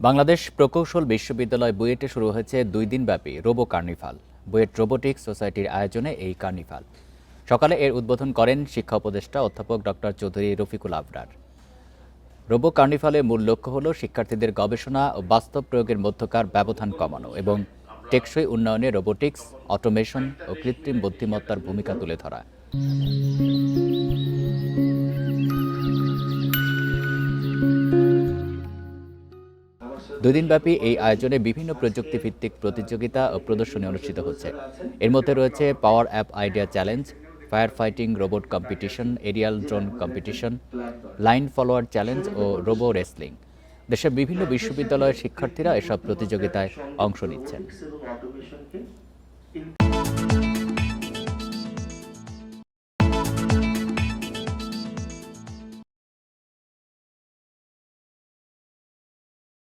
বাংলাদেশ প্রকৌশল বিশ্ববিদ্যালয় বুয়েটে শুরু হয়েছে 2 দিনব্যাপী রোবো কার্নিভাল। বুয়েট রোবোটিক্স সোসাইটির আয়োজনে এই কার্নিভাল। সকালে এর উদ্বোধন করেন শিক্ষা উপদেষ্টা অধ্যাপক ডক্টর চৌধুরী রফিকুল আবরার। রোবো কার্নিভালের মূল লক্ষ্য হল শিক্ষার্থীদের গবেষণা ও বাস্তব প্রয়োগের মধ্যকার ব্যবধান কমানো এবং টেকসই উন্নয়নে রোবোটিক্স, অটোমেশন ও কৃত্রিম বুদ্ধিমত্তার ভূমিকা তুলে ধরা। দুদিনব্যাপী এই আয়োজনে বিভিন্ন প্রযুক্তিভিত্তিক প্রতিযোগিতা ও প্রদর্শনী অনুষ্ঠিত হচ্ছে। এর মধ্যে রয়েছে power app idea challenge, fire fighting robot competition, aerial drone competition, line follower challenge ও রোবো রেসলিং। দেশের বিভিন্ন বিশ্ববিদ্যালয়ের শিক্ষার্থীরা এসব প্রতিযোগিতায় অংশ নিচ্ছেন।